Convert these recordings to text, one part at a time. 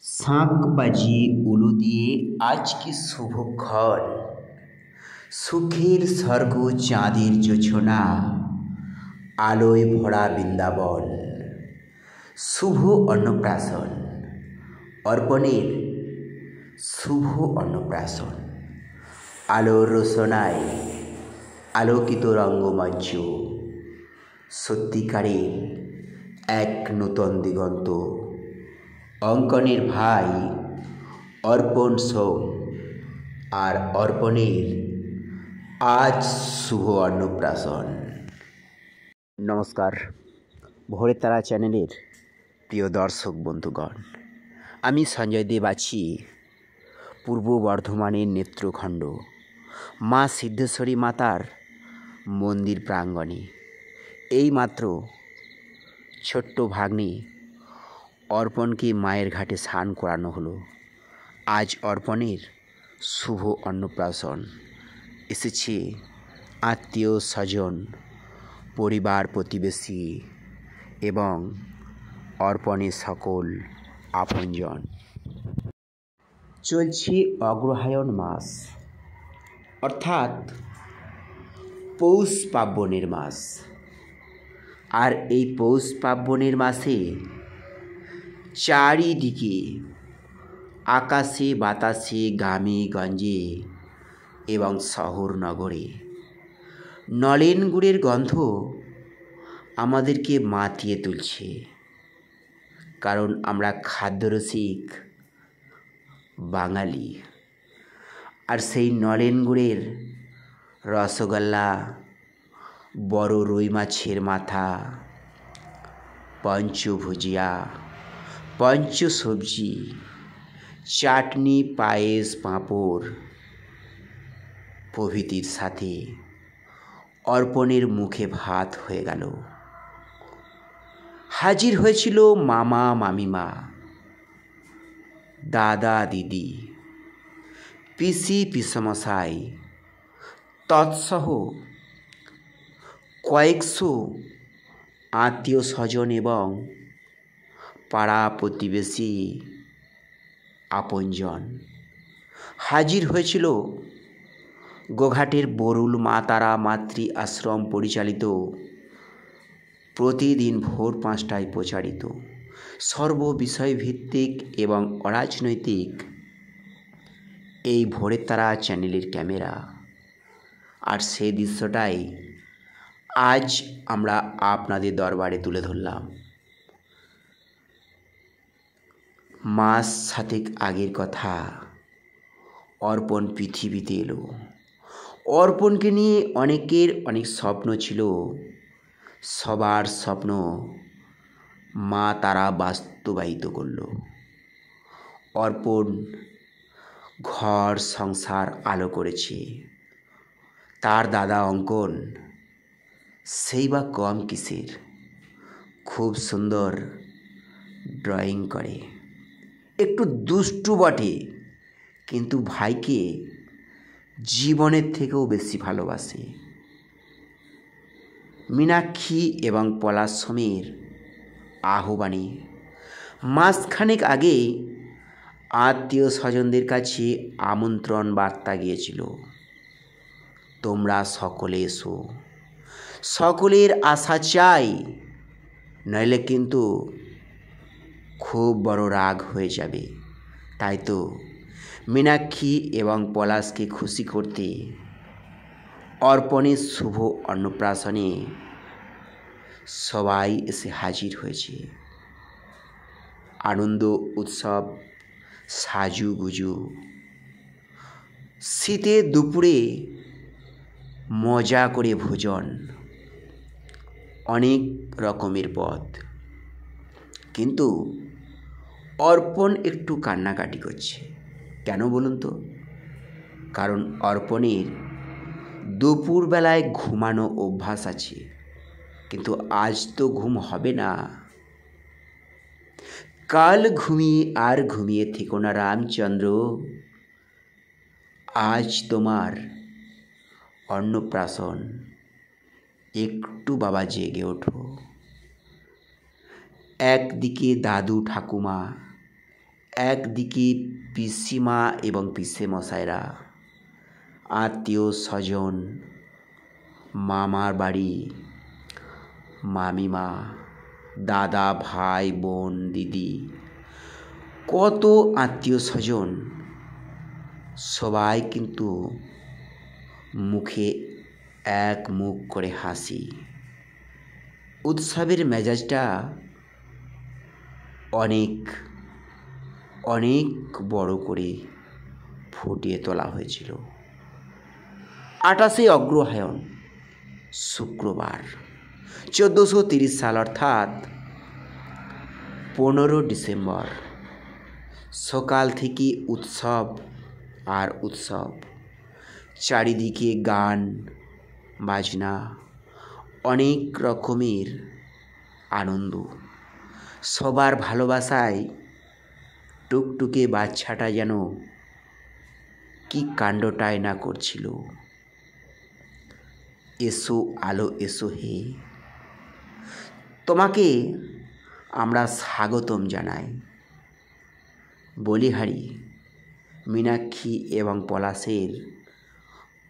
শাঁখ বাজিয়ে উলু দিয়ে আজ কি শুভক্ষণ, সুখের স্বর্গ চাঁদের জোছনা, আলোয় ভরা বৃন্দাবন, শুভ অন্নপ্রাশন, অর্পণের শুভ অন্নপ্রাশন। আলোর রোশনায় আলোকিত রঙ্গমঞ্চ, সত্যিকারের এক নূতন দিগন্ত। অঙ্কনের ভাই অর্পণ সোম আর অর্পণের আজ শুভ অন্নপ্রাশন। নমস্কার, ভোরের তারা চ্যানেলের প্রিয় দর্শক বন্ধুগণ, আমি সঞ্জয় দেব আছি পূর্ব বর্ধমানের নেত্রখণ্ড মা সিদ্ধেশ্বরী মাতার মন্দির প্রাঙ্গণে। এইমাত্র ছোট্ট ভাগ্নে অর্পণকে মায়ের ঘাটে স্নান করানো হলো। আজ অর্পণের শুভ অন্নপ্রাশন। এসেছে আত্মীয় স্বজন, পরিবার প্রতিবেশী এবং অর্পণের সকল আপনজন। চলছে অগ্রহায়ণ মাস, অর্থাৎ পৌষ পার্বণের মাস। আর এই পৌষ পার্বণের মাসে চারিদিকে আকাশে বাতাসে গ্রামে গঞ্জে এবং শহর নগরে নলেন গুড়ের গন্ধ আমাদেরকে মাতিয়ে তুলছে, কারণ আমরা খাদ্যরসিক বাঙালি। আর সেই নলেন গুড়ের রসগোল্লা, বড় রুই মাছের মাথা, পঞ্চভুজিয়া, পঞ্চ সবজি, চাটনি, পায়েস, পাঁপড় প্রভৃতির সাথে অর্পণের মুখে ভাত হয়ে গেল। হাজির হয়েছিল মামা মামিমা, দাদা দিদি, পিসি পিসমশাই তৎসহ কয়েকশো আত্মীয় স্বজন এবং পাড়া প্রতিবেশী আপনজন। হাজির হয়েছিল গোঘাটের বরুল মা তারা মাতৃ আশ্রম পরিচালিত, প্রতিদিন ভোর 5টায় প্রচারিত সর্ববিষয়ভিত্তিক এবং অরাজনৈতিক এই ভোরের তারা চ্যানেলের ক্যামেরা। আর সেই দৃশ্যটাই আজ আমরা আপনাদের দরবারে তুলে ধরলাম। মাস সাতেক আগের কথা, অর্পণ পৃথিবীতে এলো। অর্পণকে নিয়ে অনেকের অনেক স্বপ্ন ছিল। সবার স্বপ্ন মা তারা বাস্তবায়িত করল। অর্পণ ঘর সংসার আলো করেছে। তার দাদা অঙ্কন সেই বা কম কিসের, খুব সুন্দর ড্রয়িং করে, একটু দুষ্টু বটে, কিন্তু ভাইকে জীবনের থেকেও বেশি ভালোবাসে। মীনাক্ষী এবং পলাশমের আহ্বানে মাসখানেক আগে আত্মীয় স্বজনদের কাছে আমন্ত্রণ বার্তা গিয়েছিল, তোমরা সকলে এসো, সকলের আশা চাই, নইলে কিন্তু খুব বড় রাগ হয়ে যাবে। তাই তো মীনাক্ষী এবং পলাশকে খুশি করতে অর্পণের শুভ অন্নপ্রাশনে সবাই এসে হাজির হয়েছে। আনন্দ উৎসব, সাজুগুজু, শীতের দুপুরে মজা করে ভোজন, অনেক রকমের পদ। কিন্তু অর্পণ একটু কান্নাকাটি করছে। কেন বলুন তো? কারণ অর্পণের দুপুরবেলায় ঘুমানো অভ্যাস আছে, কিন্তু আজ তো ঘুম হবে না। কাল ঘুমিয়ে আর ঘুমিয়ে থেকো না রামচন্দ্র, আজ তোমার অন্নপ্রাশন, একটু বাবা জেগে ওঠো। একদিকে দাদু ঠাকুমা, একদিকে পিসিমা এবং পিসেমশাইরা, আত্মীয় স্বজন, মামার বাড়ি, মামিমা, দাদা, ভাই, বোন, দিদি, কত আত্মীয় স্বজন, সবাই কিন্তু মুখে এক মুখ করে হাসি। উৎসবের মেজাজটা অনেক অনেক বড় করে ফুটিয়ে তোলা হয়েছিল। 28শে অগ্রহায়ণ শুক্রবার 1430 সাল অর্থাৎ 15 ডিসেম্বর। সকাল থেকে উৎসব আর উৎসব, চারিদিকে গান বাজনা, অনেক রকমের আনন্দ। সবার ভালোবাসায় টুকটুকে বাচ্চাটা যেন কি কাণ্ডটাই না করছিল। এসো আলো এসো হে, তোমাকে আমরা স্বাগতম জানাই। বলিহারি, মীনাক্ষী এবং পলাশের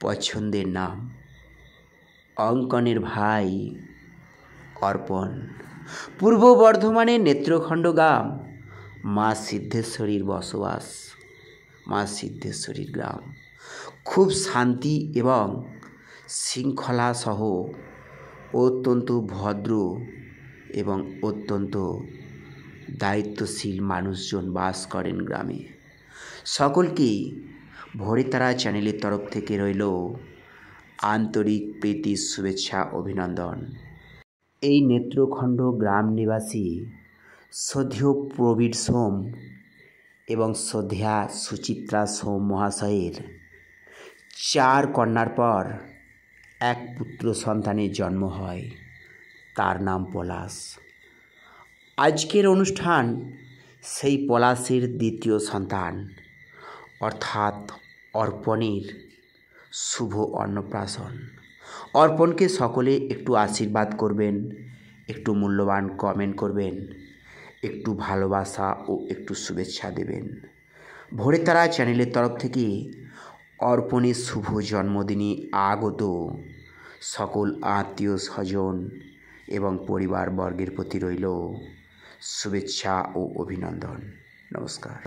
পছন্দের নাম। অঙ্কনের ভাই অর্পণ। পূর্ব বর্ধমানের নেত্রখণ্ড গ্রাম মা সিদ্ধেশ্বরীর বসবাস। মা সিদ্ধেশ্বরীর গ্রাম খুব শান্তি এবং শৃঙ্খলা সহ অত্যন্ত ভদ্র এবং অত্যন্ত দায়িত্বশীল মানুষজন বাস করেন গ্রামে। সকলকেই ভোরেতারা চ্যানেলের তরফ থেকে রইল আন্তরিক প্রীতি, শুভেচ্ছা, অভিনন্দন। এই নেত্রখণ্ড গ্রাম নিবাসী শ্রদ্ধেয় প্রবীর সোম এবং শ্রদ্ধেয়া সুচিত্রা সোম মহাশয়ের 4 কন্যার পর এক পুত্র সন্তানের জন্ম হয়, তার নাম পলাশ। আজকের অনুষ্ঠান সেই পলাশের দ্বিতীয় সন্তান অর্থাৎ অর্পণের শুভ অন্নপ্রাশন। অর্পণকে সকলে একটু আশীর্বাদ করবেন, একটু মূল্যবান কমেন্ট করবেন, একটু ভালোবাসা ও একটু শুভেচ্ছা দেবেন। ভোরেতারা চ্যানেলের তরফ থেকে অর্পণের শুভ জন্মদিনে আগত সকল আত্মীয় স্বজন এবং পরিবারবর্গের প্রতি রইল শুভেচ্ছা ও অভিনন্দন। নমস্কার।